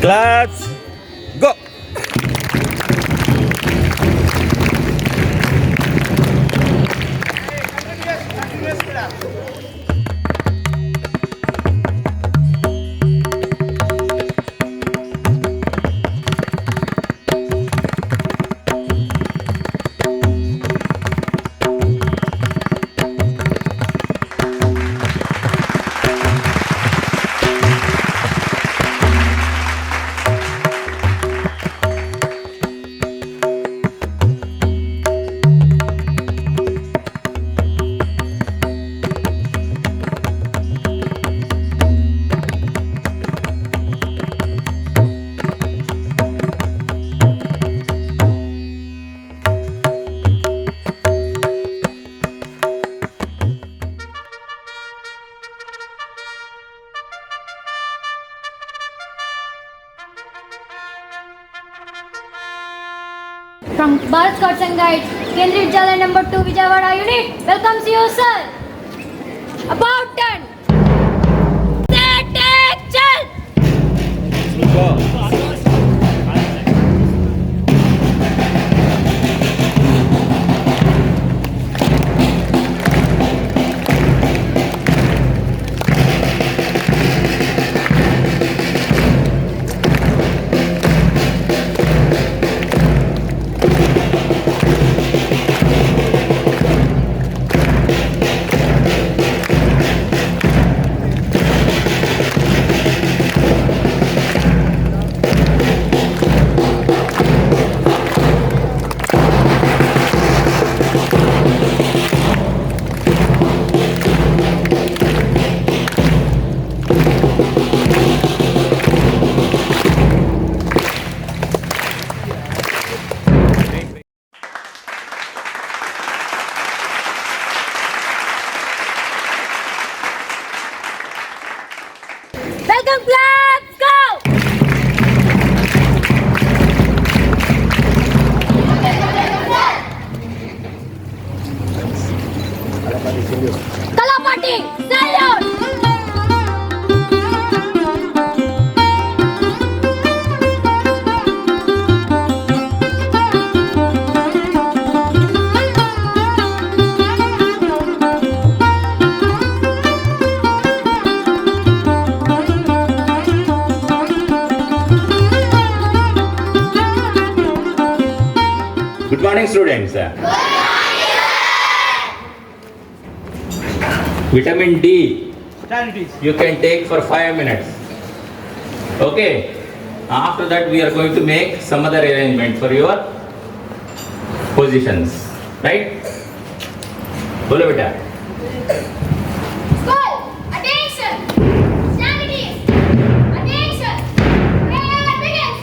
Claps, go! From Bharat Scouts and Guides, Kendriya Vidyalaya number 2 Vijayawada unit welcomes you, sir. About turn. Set, take, chal. Go. Welcome, claps, go. Kalapati, salute. Good morning, students. Vitamin D you can take for 5 minutes. Okay. After that we are going to make some other arrangement for your positions. Right? Bolo beta. School, attention. Stand at ease. Attention. Prayer begins.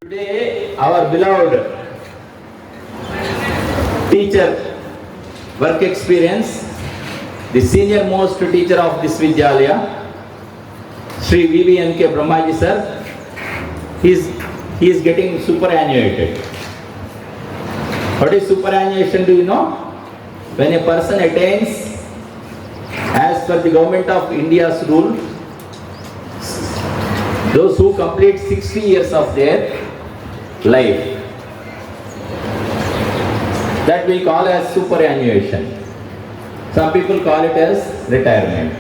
Today, our beloved teacher work experience, the senior most teacher of this Vidyalaya, Sri VVNK Brahmaji sir, he is getting superannuated. What is superannuation, do you know? When a person attains, as per the government of India's rule, those who complete 60 years of their life, that we call as superannuation. Some people call it as retirement.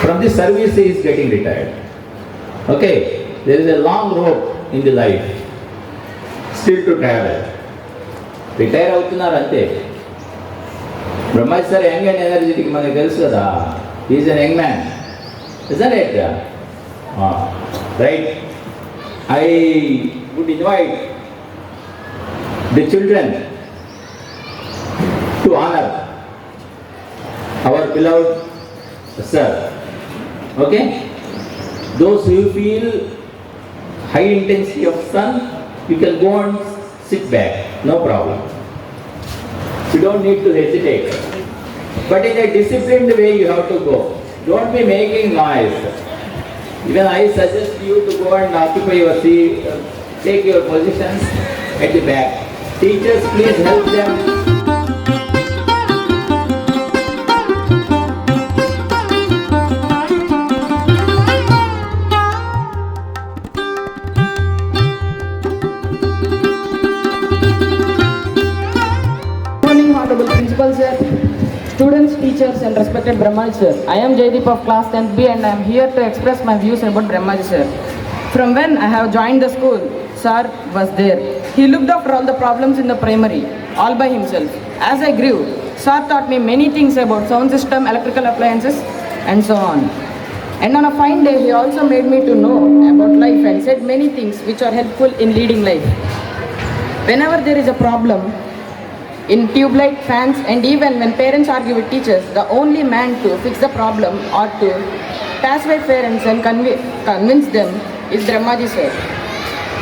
From the service he is getting retired. Okay, there is a long road in the life still to travel. Retire అవుతున్నారు అంతే. Brahmaji sir young and energetic మనకు తెలుసు కదా. Is an young man, isn't it? Right. I would invite the children to honor our beloved sir. Okay? Those who feel high intensity of sun, you can go and sit back, no problem. You don't need to hesitate. But in a disciplined way you have to go. Don't be making noise. Even I suggest you to go and occupy your seat, take your positions at the back. Teachers, please help them. Honorable Principal Sir, students, teachers and respected Brahmaji Sir. I am Jaydeep of class 10th B and I am here to express my views about Brahmaji Sir. From when I have joined the school, Sir was there. He looked after all the problems in the primary, all by himself. As I grew, Sir taught me many things about sound system, electrical appliances and so on. And on a fine day, he also made me to know about life and said many things which are helpful in leading life. Whenever there is a problem, in tube light, fans and even when parents argue with teachers, the only man to fix the problem or to pacify parents and convince them is Brahmaji Sir.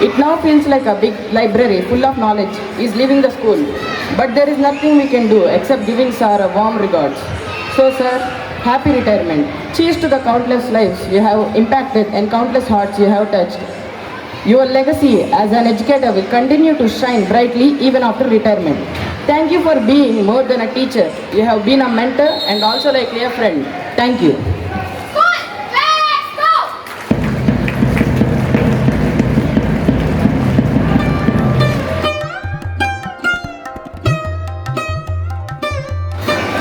It now feels like a big library full of knowledge is leaving the school, but there is nothing we can do except giving Sir a warm regards. So Sir, happy retirement. Cheers to the countless lives you have impacted and countless hearts you have touched. Your legacy as an educator will continue to shine brightly even after retirement. Thank you for being more than a teacher. You have been a mentor and also like a friend. Thank you. School, let's go!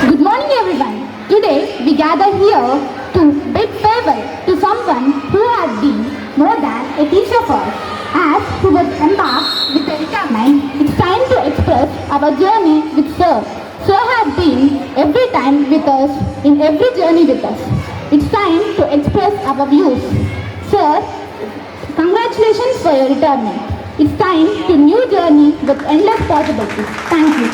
Good morning everyone. Today we gather here to bid farewell to someone who has been more than a teacher for us. As he was embarked with the retirement, it's time to express our journey with Sir. Sir has been every time with us, in every journey with us. It's time to express our views. Sir, congratulations for your retirement. It's time to new journey with endless possibilities. Thank you.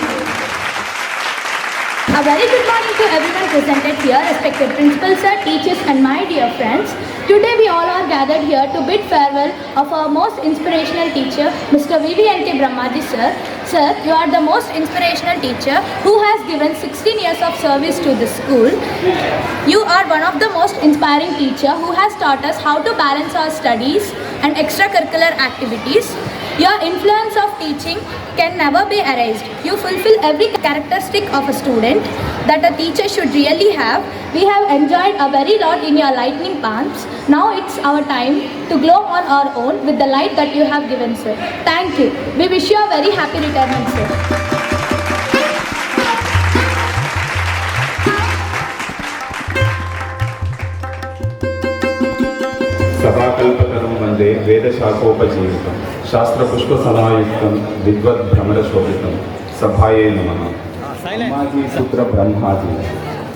A very good morning to everyone presented here, respected principal sir, teachers and my dear friends. Today we all are gathered here to bid farewell of our most inspirational teacher, Mr. VVNK Brahmaji sir. Sir, you are the most inspirational teacher who has given 16 years of service to this school. You are one of the most inspiring teacher who has taught us how to balance our studies and extracurricular activities. Your influence of teaching can never be erased. You fulfill every characteristic of a student that a teacher should really have. We have enjoyed a very lot in your lightning palms. Now it's our time to glow on our own with the light that you have given, sir. Thank you. We wish you a very happy retirement, sir. సదాకల్పతరం వందే వేదశాఖోపజీవితం శాస్త్రపుష్పసలాయుక్తం విద్వద్భ్రమరశోభితం సభాయే నమః. బ్రహ్మాజీ పుత్ర బ్రహ్మాజీ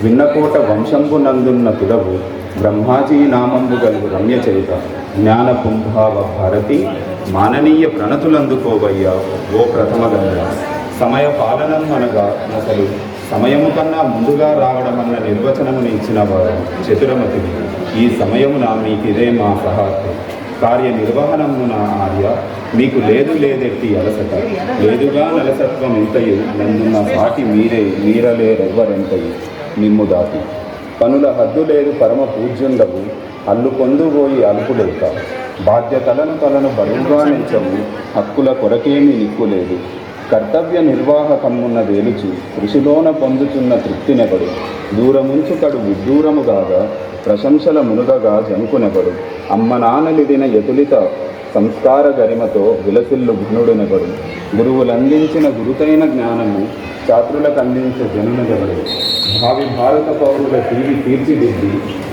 విన్నకోట వంశంబునందున్న తుడవు బ్రహ్మాజీ నామంబు గలుగు రమ్య చరిత జ్ఞాన పుంభావ భారతి మాననీయ ప్రణతులందుకోవయ్యా ఓ ప్రథమ గంగ. సమయ పాలనం అనగా అసలు సమయము కన్నా ముందుగా రావడమన్న నిర్వచనమును ఇచ్చిన వారు చతురమతిని. ఈ సమయమున మీకిదే మా సహార్థం. కార్యనిర్వహణమున ఆర్య మీకు లేదెట్టి అలసట లేదుగా నలసత్వం ఎంతయు నందున్న సాటి మీరలేరెవ్వరెంతయు మిమ్ము దాటి పనుల హద్దు లేదు పరమ పూజ్యుండవు అల్లు పొందుబోయి అలుపులేక బాధ్యతలను బరువుగా నిల్చవు హక్కుల కొరకేమీ నిక్కులేదు కర్తవ్య నిర్వాహకమున్న వేలుచు కృషిలోన పొందుతున్న తృప్తినెబడు దూరముంచుకడు విడ్డూరముగాగా ప్రశంసల మునుగగా జనుకునెబడు అమ్మ నాన్నలిదిన యతులిత సంస్కార గరిమతో విలసిల్లు ఘనుడునెబడు గురువులందించిన గురుతైన జ్ఞానము ఛాత్రులకు అందించే జనునెవడు భావి భారత పౌరుల తీర్చిదిద్ది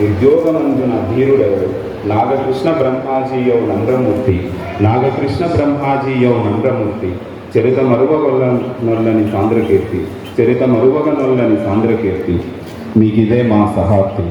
ఉద్యోగమందున ధీరుడెవడు నాగకృష్ణ బ్రహ్మాజీయౌ నందమూర్తి చరిత మరువగనొల్లని సాంద్రకీర్తి మీకిదే మా సహార్థి.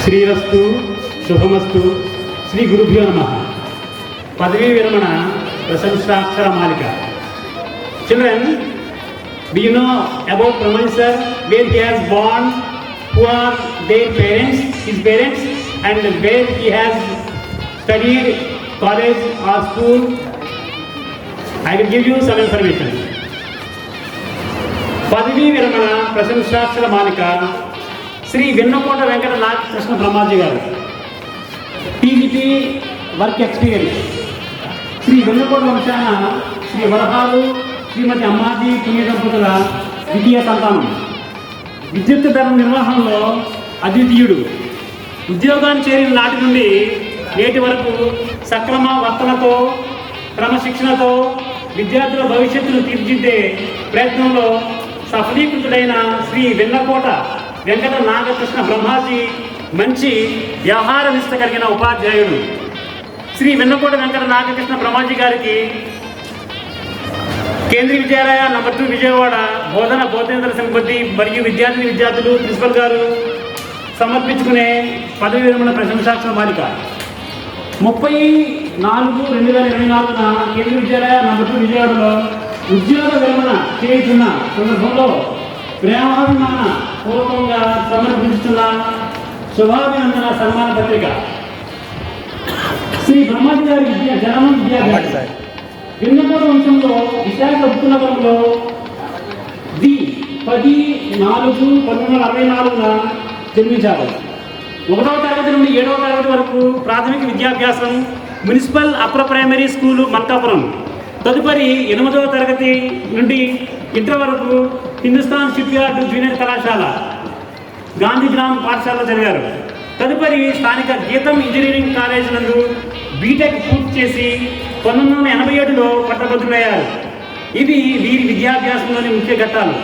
శ్రీరస్తు శుభమస్తు శ్రీ గురుభ్యో నమః. పదవీ విరమణ ప్రశంసాక్షర మాలిక. Children, do you know about Brahman sir, where he has born, who are their parents, his parents, and where he has studied college or school? I will give you some information. పదవీ విరమణ ప్రశంసాక్షర మాలిక శ్రీ వెన్నకోట వెంకట నాగకృష్ణ బ్రహ్మాజీ గారు. TGT work experience. Shri Vennakota వంశాన శ్రీ వరహాలు శ్రీమతి అమ్మాజీ పుణ్య దంపతుల ద్వితీయ సంతానం. విద్యుత్ ధర్మ నిర్వహణలో అద్వితీయుడు. ఉద్యోగాన్ని చేరిన నాటి నుండి నేటి వరకు సక్రమ వర్తనతో క్రమశిక్షణతో విద్యార్థుల భవిష్యత్తును తీర్చిదిద్దే ప్రయత్నంలో సఫలీకృతుడైన శ్రీ వెన్నకోట వెంకట నాగకృష్ణ బ్రహ్మాజీ మంచి వ్యవహార నిష్ట కలిగిన ఉపాధ్యాయుడు. శ్రీ వెన్నకోట వెంకట నాగకృష్ణ బ్రహ్మాజీ గారికి కేంద్రీయ విద్యాలయ నంబర్ 2 విజయవాడ బోధనేతర సిబ్బంది మరియు విద్యార్థులు ప్రిన్సిపల్ గారు సమర్పించుకునే పదవి విరమణ ప్రశంసాక్షర మాలిక 30/4/2024 కేంద్రీయ విద్యాలయ నంబర్ 2 విజయవాడలో ఉద్యోగ విరమణ చేస్తున్న సందర్భంలో ప్రేమాభిమాన పూర్వకంగా సమర్పిస్తున్న శుభాభినందన సన్మాన పత్రిక. శ్రీ బ్రహ్మాజీ గారి జననం విద్యాభ్యాసం విన్నపూర్ వంశంలో విశాఖ ఉత్తునగరంలో 10/4/1964 జన్మించారు. 1వ తరగతి నుండి 7వ తరగతి వరకు ప్రాథమిక విద్యాభ్యాసం municipal upper primary school Malkapuram. తదుపరి 8వ తరగతి నుండి ఇంటర్ వరకు హిందుస్థాన్ షిప్ యార్డ్ జూనియర్ కళాశాల గాంధీగ్రామ్ పాఠశాలలో చదివారు. తదుపరి స్థానిక గీతం ఇంజనీరింగ్ కాలేజ్ నందు బీటెక్ పూర్తి చేసి 1987లో పట్టభద్రులయ్యారు. ఇవి వీరి విద్యాభ్యాసంలోని ముఖ్య ఘట్టాలు.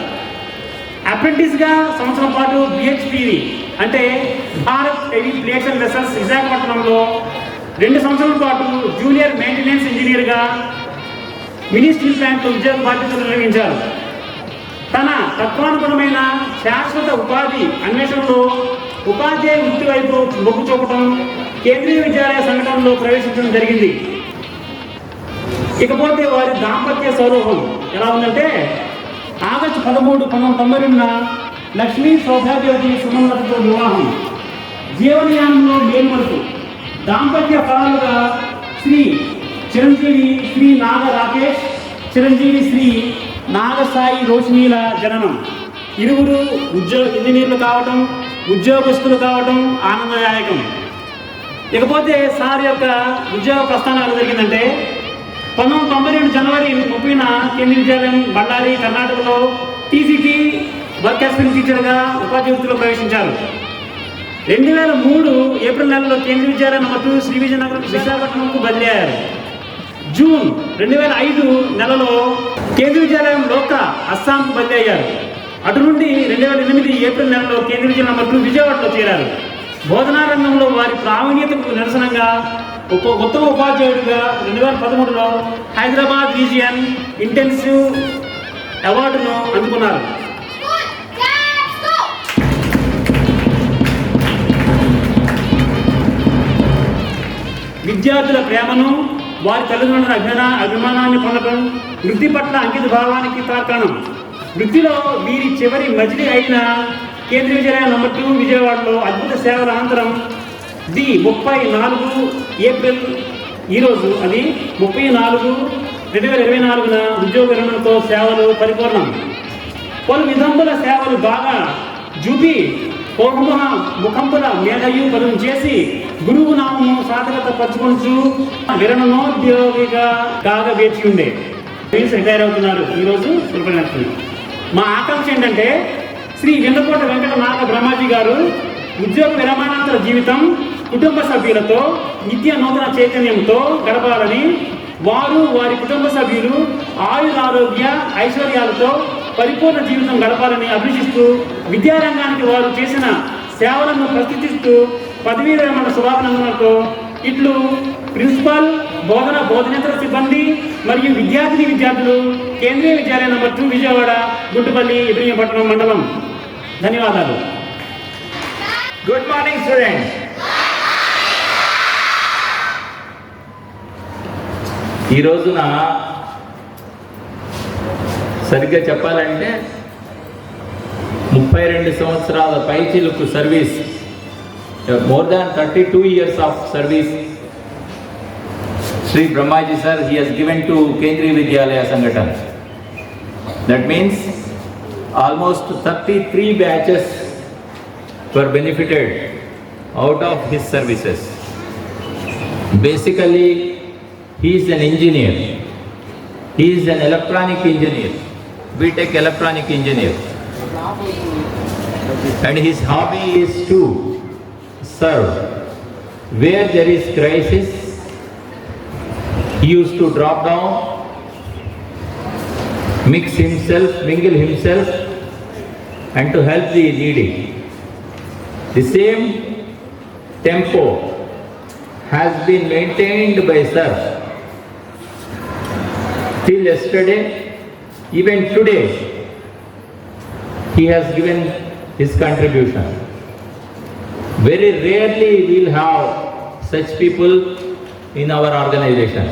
అప్రెంటిస్గా సంవత్సరం పాటు బిహెచ్పివి అంటే Bharat heavy plates and vessels విశాఖపట్నంలో 2 సంవత్సరాల పాటు జూనియర్ మెయింటెనెన్స్ ఇంజనీర్గా మినీ స్టీల్ ప్లాంట్లో ఉద్యోగ బాధ్యతలు నిర్వహించారు. తన తత్వానుగుణమైన శాశ్వత ఉపాధి అన్వేషణలో ఉపాధ్యాయ వృత్తి వైపు మొగ్గు చూపడం కేంద్రీయ విద్యాలయ సంఘటనలో ప్రవేశించడం జరిగింది. ఇకపోతే వారి దాంపత్య సౌరభం ఎలా ఉందంటే ఆగస్టు 13, 1992న లక్ష్మీ సౌభాగ్యవతి సుమలతతో వివాహం. జీవనయానంలో మేలుమలుపు దాంపత్య ఫలాలుగా శ్రీ చిరంజీవి శ్రీ నాగ రాకేష్, చిరంజీవి శ్రీ నాగసాయి రోషినీల జననం. ఇరువురు ఇంజనీర్లు కావటం, ఉద్యోగస్తులు కావటం ఆనందదాయకం. ఇకపోతే సార్ యొక్క ఉద్యోగ ప్రస్థానం ఎలా జరిగిందంటే 1992 జనవరి 30న కేంద్రీయ విద్యాలయం బళ్ళారి కర్ణాటకలో టీసీటీ వర్క్ ఎక్స్పీరియన్స్ టీచర్గా ఉపాధ్యాయ వృత్తిలో ప్రవేశించారు. 2003 ఏప్రిల్ నెలలో కేంద్రీయ విద్యాలయం నంబర్ 2 శ్రీ విజయనగరం విశాఖపట్నంకు బదిలీ అయ్యారు. జూన్ 2005 నెలలో కేంద్రీయ విద్యాలయం లోక అస్సాంకు బదిలీ అయ్యారు. అటు నుండి 2008 ఏప్రిల్ నెలలో కేంద్రీయ విద్యాలయం నంబర్ 2 విజయవాడలో చేరారు. బోధనా రంగంలో వారి ప్రావీణ్యతకు నిరసనంగా ఉత్తమ ఉపాధ్యాయుడిగా 2013లో హైదరాబాద్ రీజియన్ ఇంటెన్సివ్ అవార్డును అందుకున్నారు. విద్యార్థుల ప్రేమను, వారి తల్లిదండ్రుల అభిమానాన్ని పొందడం వృత్తి పట్ల అంకిత భావానికి తార్కాణం. వృత్తిలో వీరి చివరి మజిలీ అయిన కేంద్రీయ విద్యాలయం నంబర్ 2 విజయవాడలో అద్భుత సేవల అనంతరం 34 ఏప్రిల్ ఈరోజు అది 34/2024న ఉద్యోగ విరమణతో సేవలు పరిపూర్ణం. పలు విధంబుల సేవలు బాగా జూపి ముఖంపుల మేధయు పదం చేసి గురువు నామము సాధకత పరుచుకొనుచు విరమణోద్యోగిగా కాగా వేచి ఉండే రిటైర్ అవుతున్నారు ఈరోజు సులభనర్సులు. మా ఆకాంక్ష ఏంటంటే శ్రీ వెంకకోట వెంకట నాగ బ్రహ్మాజీ గారు ఉద్యోగ విరమణాంతర జీవితం కుటుంబ సభ్యులతో నిత్య నూతన చైతన్యంతో గడపాలని, వారు వారి కుటుంబ సభ్యులు ఆయురారోగ్య ఐశ్వర్యాలతో పరిపూర్ణ జీవితం గడపాలని అభిలషిస్తూ విద్యారంగానికి వారు చేసిన సేవలను ప్రస్తుతిస్తూ పదవీ విరమణ శుభాభినందనలతో ఇట్లు ప్రిన్సిపాల్, బోధనేతర సిబ్బంది మరియు విద్యార్థులు కేంద్రీయ విద్యాలయం నంబర్ 2 విజయవాడ, గుంటుపల్లి, ఇబ్రహీంపట్నం మండలం. ధన్యవాదాలు. Good morning students. ఈ రోజున సరిగ్గా చెప్పాలంటే 32 సంవత్సరాల పైచిలుకు service, more than 32 years of service Sri Brahmaji sir, he has given to Kendriya Vidyalaya Sangathan. That means almost 33 batches were benefited out of his services. Basically, he is an engineer. He is an electronic engineer, BTech electronic engineer. And his hobby is to serve. Where there is crisis, he used to drop down, mingle himself and to help the needy. The same tempo has been maintained by sir till yesterday. Even today he has given his contribution. Very rarely we will have such people in our organization.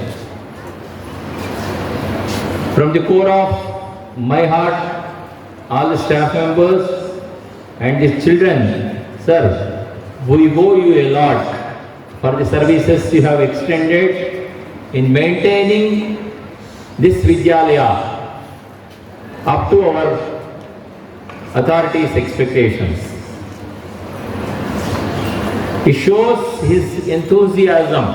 From the core of my heart, all the staff members and the children, sir, we owe you a lot for the services you have extended in maintaining this Vidyalaya up to our authorities' expectations. He shows his enthusiasm.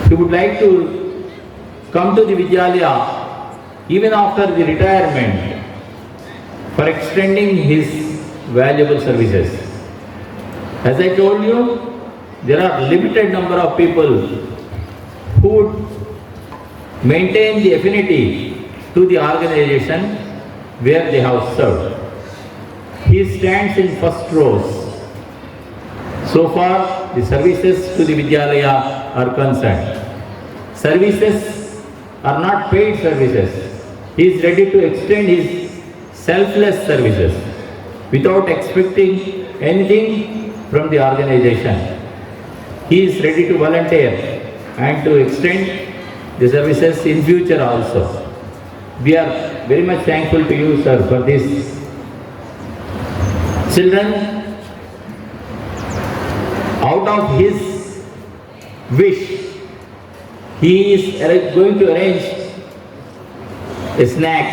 He would like to come to the Vidyalaya even after the retirement for extending his valuable services. As I told you, there are limited number of people who would maintain the affinity to the organization where they have served. He stands in first rows. So far, the services to the Vidyalaya are concerned. Services are not paid services. He is ready to extend his selfless services without expecting anything from the organization. He is ready to volunteer and to extend the services in future also. We are very much thankful to you, sir, for this. Children, out of his wish, he is going to arrange a snack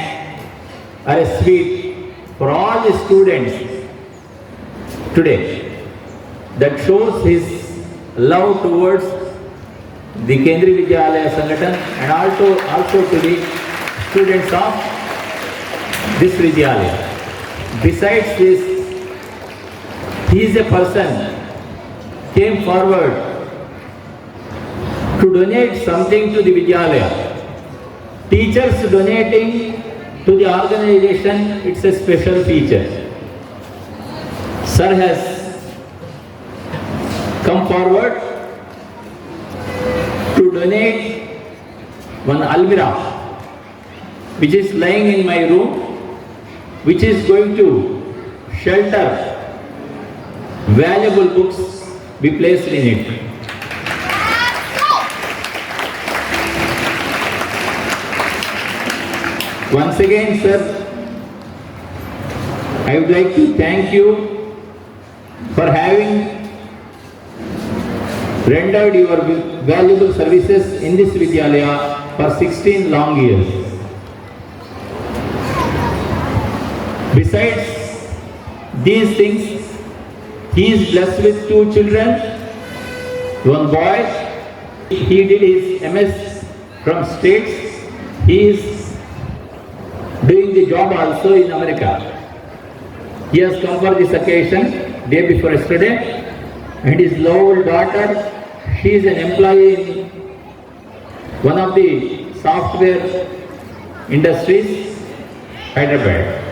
or a sweet for all the students today. That shows his love towards the Kendriya Vidyalaya Sangathan and also to the students of this Vidyalaya. Besides this, he is a person came forward to donate something to the Vidyalaya. Teachers donating to the organization, it's a special feature. Sir has come forward to donate one almirah which is lying in my room, which is going to shelter valuable books be placed in it. Once again, sir, I would like to thank you for having rendered your valuable services in this Vidyalaya for 16 long years. Besides these things, he is blessed with 2 children, one boy. He did his MS from States. He is doing the job also in America. He has come for this occasion day before yesterday, and his lovely daughter, she is an employee in one of the software industries, Hyderabad.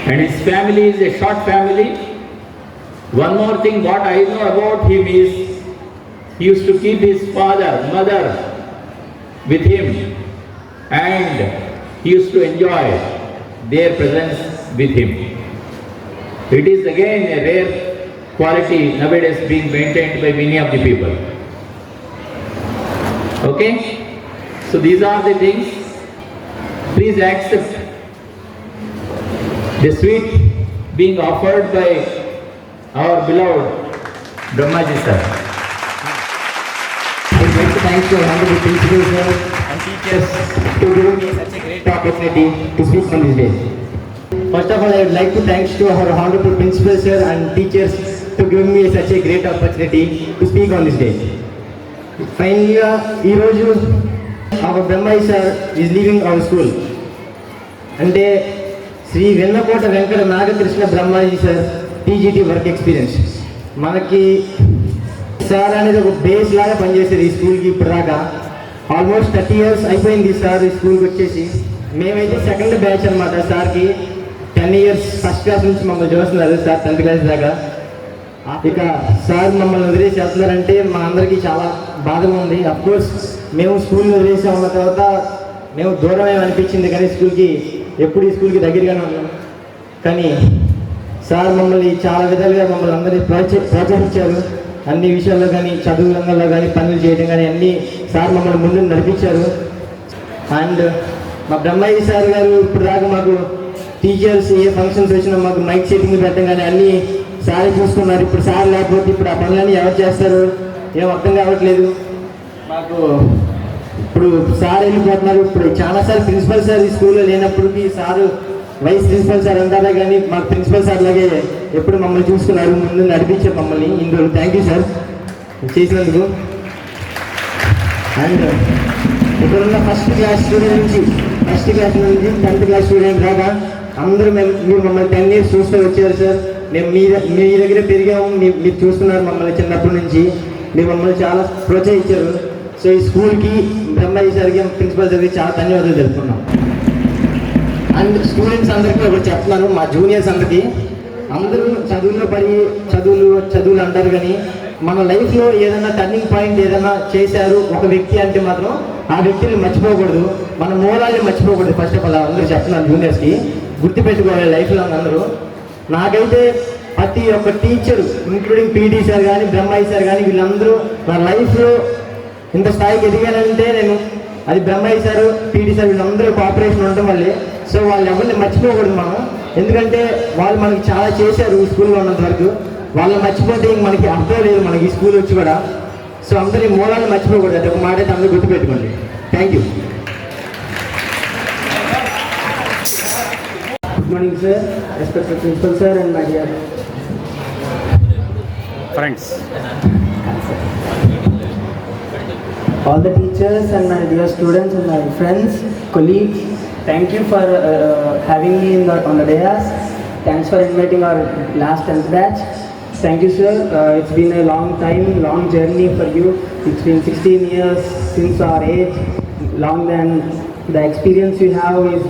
And his family is a short family. One more thing what I know about him is he used to keep his father, mother with him, and he used to enjoy their presence with him. It is again a rare quality nowadays being maintained by many of the people. Okay? So these are the things. Please accept the sweet being offered by our beloved Brahmaji sir. I would like to thank your honorable principal sir and teachers to giving me such a great opportunity to speak on this day. First of all, I would like to thank to our honorable principal sir and teachers to giving me such a great opportunity to speak on this day. Finally, our Brahmaji sir is leaving our school. And Sri Vennakota Venkata Nagakrishna Brahmaji sir, TGT work experience. మనకి sir అనేది ఒక base లాగా పనిచేసేది ఈ స్కూల్కి ఇప్పటిదాకా. Almost 30 years అయిపోయింది sir ఈ స్కూల్కి వచ్చేసి. మేమైతే సెకండ్ బ్యాచ్ అనమాట. సార్కి 10 years ఫస్ట్ క్లాస్ నుంచి మమ్మల్ని చూస్తున్నారు సార్ 10th class దాకా. ఇక సార్ మమ్మల్ని వదిలేసి వెళ్తున్నారంటే మా అందరికీ చాలా బాధగా ఉంది. అఫ్కోర్స్ మేము స్కూల్ని వదిలేసి ఉన్న తర్వాత మేము దూరం ఏమనిపించింది, కానీ స్కూల్కి ఎప్పుడు ఈ స్కూల్కి దగ్గరగానే ఉన్నాం. కానీ సార్ మమ్మల్ని చాలా విధాలుగా మమ్మల్ని అందరినీ ప్రోత్సహించారు. అన్ని విషయాల్లో కానీ, చదువు రంగంలో కానీ, పనులు చేయడం కానీ అన్నీ సార్ మమ్మల్ని ముందు నడిపించారు. అండ్ మా బ్రహ్మయ్య సార్ గారు ఇప్పుడు దాకా మాకు టీచర్స్ ఏ ఫంక్షన్స్ వచ్చినా మాకు మైక్ సెట్టింగ్ పెట్టడం కానీ అన్నీ సార్ చూసుకున్నారు. ఇప్పుడు సార్ లేకపోతే ఇప్పుడు ఆ పనులన్నీ ఎవరు చేస్తారు ఏం అర్థం కావట్లేదు మాకు. ఇప్పుడు సార్ వెళ్ళిపోతున్నారు. ఇప్పుడు చాలాసార్లు ప్రిన్సిపల్ సార్ ఈ స్కూల్లో లేనప్పటికీ సారు వైస్ ప్రిన్సిపల్ సార్ అంటారా కానీ మాకు ప్రిన్సిపల్ సార్ లాగే ఎప్పుడు మమ్మల్ని చూసుకున్నారు, ముందు నడిపించారు మమ్మల్ని. ఇందులో థ్యాంక్ యూ సార్ చేసినందుకు. అండ్ ఇక్కడున్న ఫస్ట్ క్లాస్ స్టూడెంట్ నుంచి 10th క్లాస్ స్టూడెంట్ దాకా అందరూ మీరు మమ్మల్ని 10 years చూస్తూ వచ్చారు సార్. మేము మీ దగ్గర పెరిగాము, మీరు చూస్తున్నారు మమ్మల్ని చిన్నప్పటి నుంచి. మీరు మమ్మల్ని చాలా ప్రోత్సహించారు. సో ఈ స్కూల్కి బ్రహ్మజీ సార్కి ప్రిన్సిపల్ సార్కి చాలా ధన్యవాదాలు తెలుపుకున్నాం. అండ్ స్టూడెంట్స్ అందరికీ ఒకటి చెప్తున్నాను, మా జూనియర్స్ అందరికీ, అందరూ చదువుల్లో పడి చదువులు అంటారు కానీ మన లైఫ్లో ఏదైనా టర్నింగ్ పాయింట్ ఏదైనా చేశారు ఒక వ్యక్తి అంటే మాత్రం ఆ వ్యక్తిని మర్చిపోకూడదు, మన మూలాన్ని మర్చిపోకూడదు. ఫస్ట్ ఆఫ్ ఆల్ అందరూ చెప్తున్నాను జూనియర్స్కి, గుర్తుపెట్టుకోవాలి లైఫ్లో అందరూ. నాకైతే ప్రతి ఒక్క టీచరు ఇంక్లూడింగ్ పీటీ సార్ కానీ బ్రహ్మయ్య సార్ కానీ వీళ్ళందరూ నా లైఫ్లో ఇంత స్థాయికి ఎదిగానంటే నేను అది బ్రహ్మయ్య సార్ పీటీ సార్ వీళ్ళందరూ కోఆపరేషన్ ఉండటం వల్లే. సో వాళ్ళు ఎవరిని మర్చిపోకూడదు మనం, ఎందుకంటే వాళ్ళు మనకి చాలా చేశారు ఈ స్కూల్లో ఉన్నంత వరకు. వాళ్ళని మర్చిపోతే ఇంక మనకి అర్థం లేదు మనకి ఈ స్కూల్ వచ్చి కూడా. సో అందరి మూలాన్ని మర్చిపోకూడదు, అది ఒక మాట అయితే అందరూ గుర్తుపెట్టుకోండి. Thank you. Good morning sir, respected principal sir and my dear friends, all the teachers and my dear students and my friends, colleagues, thank you for having me on the dais. Thanks for inviting our last 10th batch. Thank you sir. It's been a long time, long journey for you. It's been 16 years since our age. Long than the experience you have is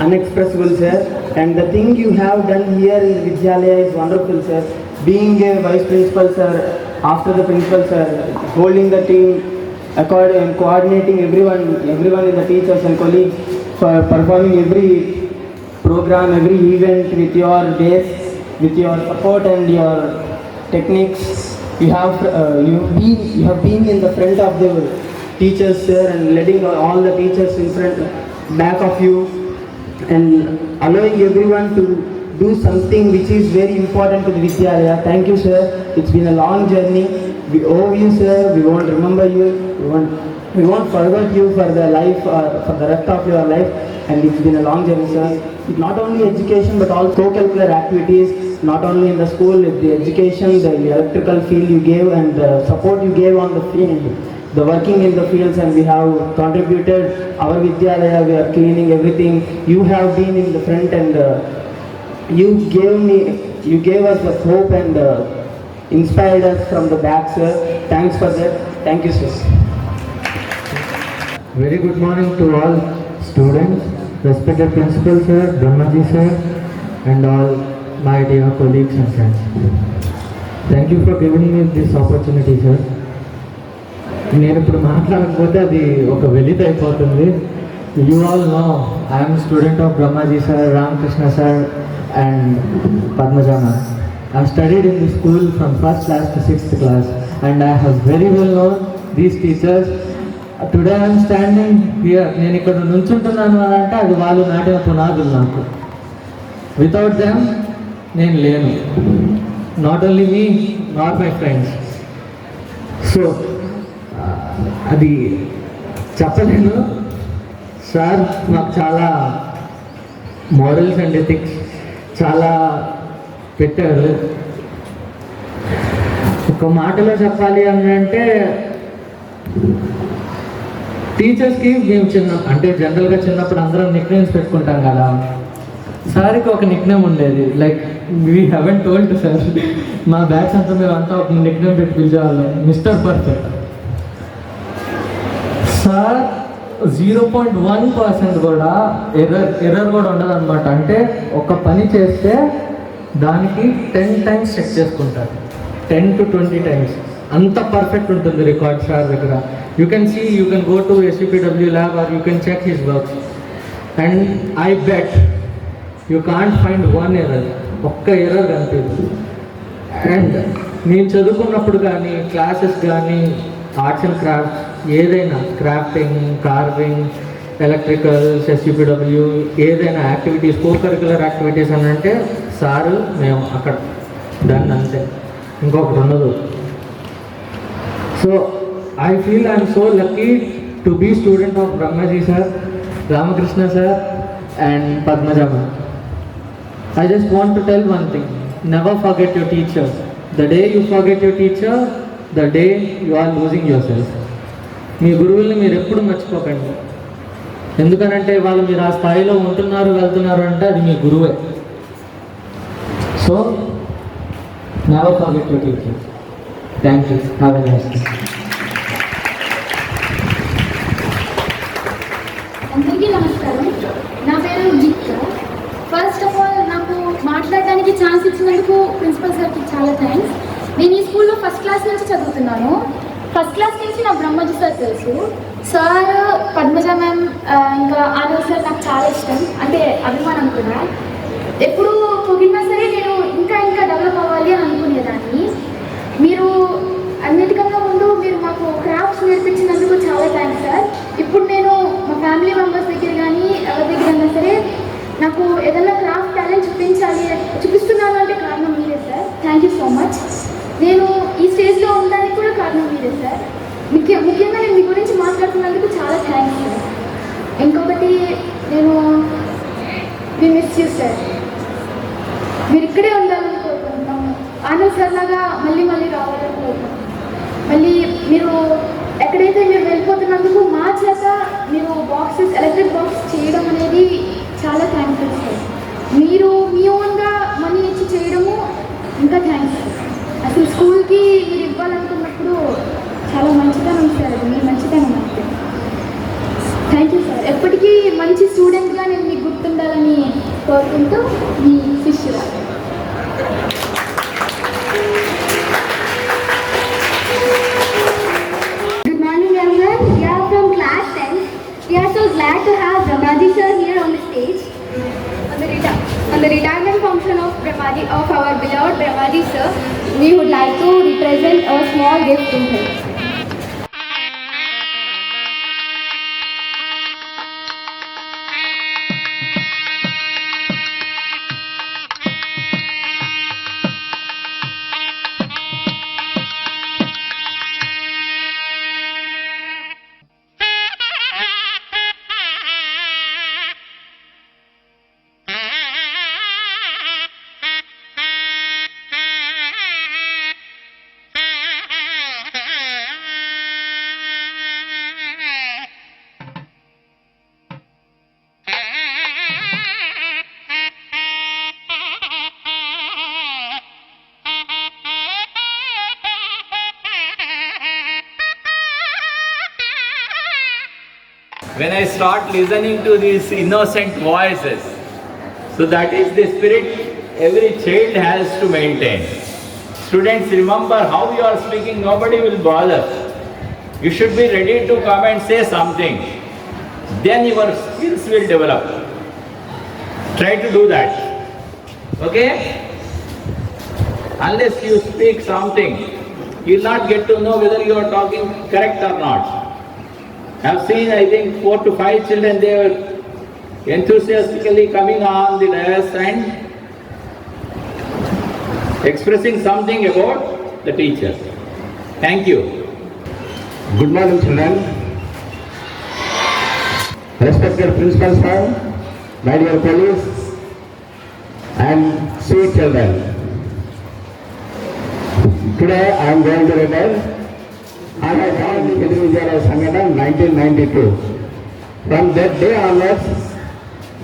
unexpressible sir. And the thing you have done here in Vidyalaya is wonderful sir. Being a vice principal sir, after the principal sir, holding the team, coordinating everyone in the teachers and colleagues for performing every program, every event with your days, with your support and your techniques. You have been in the front of the teachers sir and leading all the teachers in front, back of you, and allowing everyone to do something which is very important to the Vidyalaya. Thank you sir. It's been a long journey. We owe you sir. We won't remember you. We won't forget you for the life, for the rest of your life. And it's been a long journey sir. Not only education but also co-curricular activities. Not only in the school, the education, the electrical field you gave and the support you gave on the field, the working in the fields, and we have contributed our Vidyalaya. We are cleaning everything. You have been in the front and you gave us the hope and inspired us from the back sir. Thanks for that. Thank you sir. Very good morning to all students, respected principal sir, Brahmaji sir, and all my dear colleagues and friends. Thank you for giving me this opportunity sir. నేను ఇప్పుడు మాట్లాడకపోతే అది ఒక వెలితి అయిపోతుంది. You all know I am a student of Brahmaji sir, Ramakrishna sir and Padmaja ma'am. I have studied in the school from 1st class to 6th class and I have very well known these teachers. Today I am standing here. నేను ఇక్కడ నుంచుంటున్నాను అని అంటే అది వాళ్ళు నాటిన పునాదులు నాకు. Without them నేను లేను. Not only me, not my friends. So అది చెప్పలేను. సార్ మాకు చాలా మోరల్స్ అండ్ ఎథిక్స్ చాలా పెట్టారు. ఒక మాటలో చెప్పాలి అని అంటే టీచర్స్కి మేము అంటే జనరల్గా చిన్నప్పుడు అందరం నిక్నేమ్స్ పెట్టుకుంటాం కదా. సార్కి ఒక నిక్నేమ్ ఉండేది, like we haven't told sir. మా బ్యాచ్ అంతా మేమంతా ఒక నిక్నేమ్ పెట్టి పిలిచేవాళ్ళం, మిస్టర్ పర్ఫెక్ట్. సార్ 0.1% కూడా ఎర్రర్ కూడా ఉండదు అనమాట. అంటే ఒక పని చేస్తే దానికి 10 times చెక్ చేసుకుంటారు, 10 to 20 times. అంత పర్ఫెక్ట్ ఉంటుంది రికార్డ్ సార్ దగ్గర. You can see, you can go to SCPW lab or you can check his works and I bet you can't find one error, ఒక్క ఎర్రర్ కనిపించదు. And నేను చదువుకున్నప్పుడు కానీ classes కానీ arts and crafts ఏదైనా, crafting, carving, electricals, SCPW ఏదైనా activities, co curricular activities అని అంటే సారు మేము అక్కడ డన్ అంతే, ఇంకొకటి ఉండదు. So I feel I'm so lucky to be student of Brahmaji sir, Ramakrishna sir and Padmaja ma'am. I just want to tell one thing, never forget your teacher. The day you forget your teacher, the day you are losing yourself. మీ గురువుల్ని మీరు ఎప్పుడు మర్చిపోకండి, ఎందుకనంటే వాళ్ళు మీరు ఆ స్థాయిలో ఉంటున్నారు వెళ్తున్నారు అంటే అది మీ గురువే. So never forget your teacher. Thank you, have a nice day. అందరికీ నమస్కారం. నా పేరు గీత. ఫస్ట్ ఆఫ్ ఆల్ నాకు మాట్లాడడానికి ఛాన్స్ ఇచ్చినందుకు ప్రిన్సిపల్ సార్కి చాలా థ్యాంక్స్. నేను ఈ స్కూల్లో ఫస్ట్ క్లాస్ నుంచి చదువుతున్నాను. ఫస్ట్ క్లాస్ నుంచి నా బ్రహ్మజీ సార్ తెలుసు. సార్, పద్మజ మ్యామ్, ఇంకా ఆనంద్ సార్ నాకు చాలా ఇష్టం, అంటే అభిమానం కూడా. ఎప్పుడు పొగిడినా సరే నేను ఇంకా ఇంకా డెవలప్ అవ్వాలి అని అనుకునేదాన్ని. మీరు అన్నిటికన్నా ముందు మీరు మాకు క్రాఫ్ట్స్ నేర్పించినందుకు చాలా థ్యాంక్స్ సార్. ఇప్పుడు నేను మా ఫ్యామిలీ మెంబర్స్ దగ్గర కానీ ఎవరి దగ్గరైనా సరే నాకు ఏదైనా క్రాఫ్ట్ టాలెంట్ చూపిస్తున్నాను అంటే కారణం మీరే sir. Thank you so much. నేను ఈ స్టేజ్లో ఉండడానికి కూడా కారణం మీరే సార్. ముఖ్యంగా నేను మీ గురించి మాట్లాడుతున్నందుకు చాలా థ్యాంక్స్ సార్. ఇంకొకటి, నేను మీ మిస్ యూ సార్. మీరు ఇక్కడే ఉండాలని కోరుకుంటున్నాము. ఆనంద్ సార్ లాగా మళ్ళీ మళ్ళీ రావాలని కోరుకుంటున్నాం. మళ్ళీ మీరు ఎక్కడైతే మీరు వెళ్ళిపోతున్నందుకు మా చేత మీరు బాక్సెస్, ఎలక్ట్రిక్ బాక్స్ చేయడం అనేది చాలా థ్యాంక్ఫుల్ సార్. మీరు మీ ఓన్గా మనీ ఇచ్చి చేయడము ఇంకా థ్యాంక్స్ సార్. అసలు స్కూల్కి మీరు ఇవ్వాలనుకున్నప్పుడు చాలా మంచితనం సార్, అది మీ మంచితనం అంటే. Thank you sir. ఎప్పటికీ మంచి స్టూడెంట్గా నేను మీకు గుర్తుండాలని కోరుకుంటూ మీ శిష్యురా. We are from class 10. We are so glad to have Brahmaji sir here on the stage. On the retirement function of our beloved Brahmaji sir, we would like to represent a small gift to him. When I start listening to these innocent voices, so that is the spirit every child has to maintain. Students, remember how you are speaking, nobody will bother. You should be ready to come and say something. Then your skills will develop. Try to do that. Okay? Unless you speak something, you will not get to know whether you are talking correct or not. I have seen, I think, 4 to 5 children, they were enthusiastically coming on the dais and expressing something about the teacher. Thank you. Good morning, children. Respected principal sir, my dear colleagues, and sweet children. Today I am going to recite. I have joined the Hindu Vidyalaya Sanghatana in 1992. From that day onwards,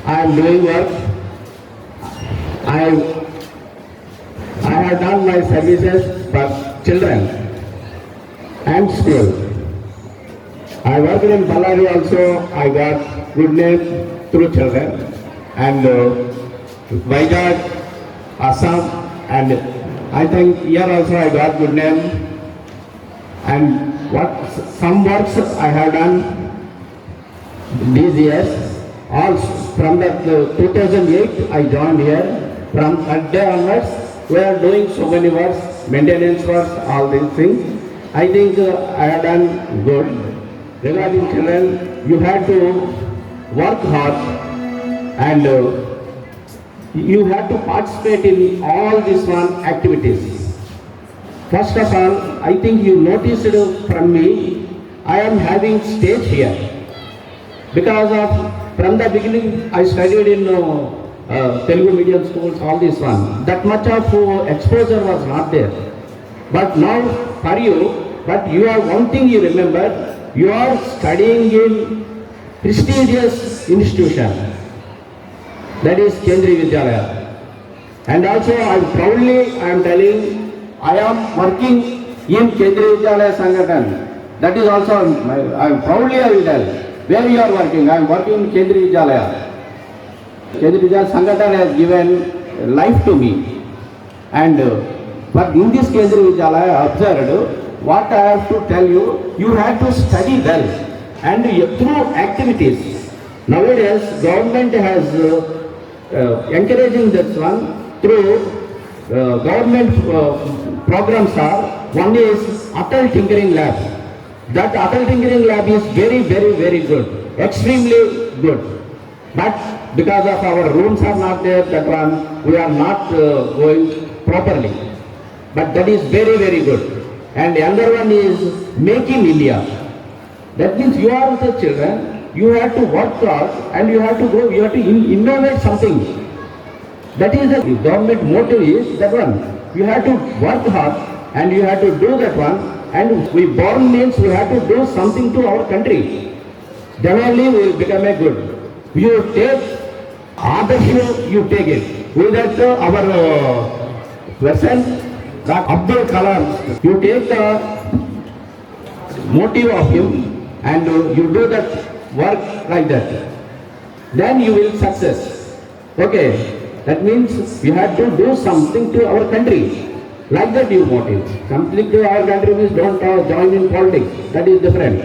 I am doing work. I have done my services for children and school. I worked in Ballari also. I got good name through children, and Vizag, Assam, and I think here also I got good name. And some works I have done these years. Also from the 2008 I joined here. From that day onwards, we are doing so many works, maintenance works, all these things. I think I have done good. Regarding children, you have to work hard and you have to participate in all these one activities. First of all, I think you noticed from me, I am having stage here. Because of, from the beginning, I studied in Telugu medium schools, all this one. That much of exposure was not there. But now, for you, but you are one thing you remember, you are studying in prestigious institution. That is Kendriya Vidyalaya. And also, I am telling, I am working in Kendriya Vidyalaya Sangathan. That is also, I will tell. Where you are working? I am working in Kendriya Vidyalaya. Kendriya Vidyalaya Sangathan has given life to me. And but in this Kendriya Vidyalaya, I observed, what I have to tell you, you have to study well. And through activities. Nowadays, government has encouraging this one through government programs are, one is Atal Tinkering Lab. That Atal Tinkering Lab is very, very, very good, extremely good. But because of our rooms are not there, that one, we are not going properly. But that is very, very good. And the other one is Make in India. That means you are the children, you have to work hard and you have to go, you have to innovate something. That is the government motto is that one. You have to work hard and you have to do that one. And we born means we have to do something to our country. Then only we will become a good. You take Adarsh, you take it. With that our person, Abdul Kalam, you take the motive of him and you do that work like that. Then you will success. Okay. That means you have to do something to our country. Like that you motive. Something to our country means don't join in politics. That is different.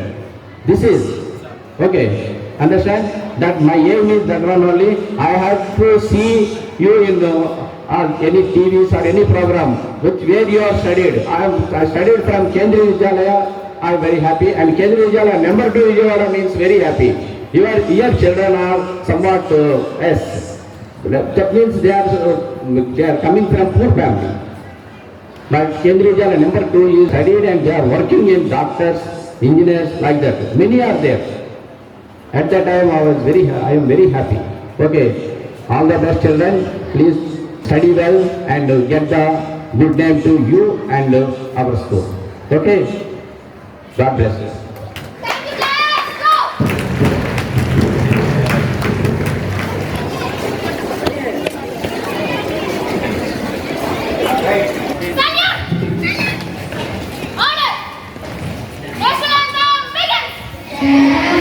This is, okay, understand? That my aim is that one only. I have to see you in any TVs or any program where you are studied. I studied from Kendriya Vidyalaya. I am very happy. And Kendriya Vidyalaya number 2 Vijayawada means very happy. Your children are somewhat S. That means they are coming from poor family. But Kendriya Vidyalaya number 2 is studied and they are working in doctors, engineers, like that. Many are there. At that time I am very happy. Okay, all the best children, please study well and get the good name to you and our school. Okay, God bless you. Order! National anthem begins!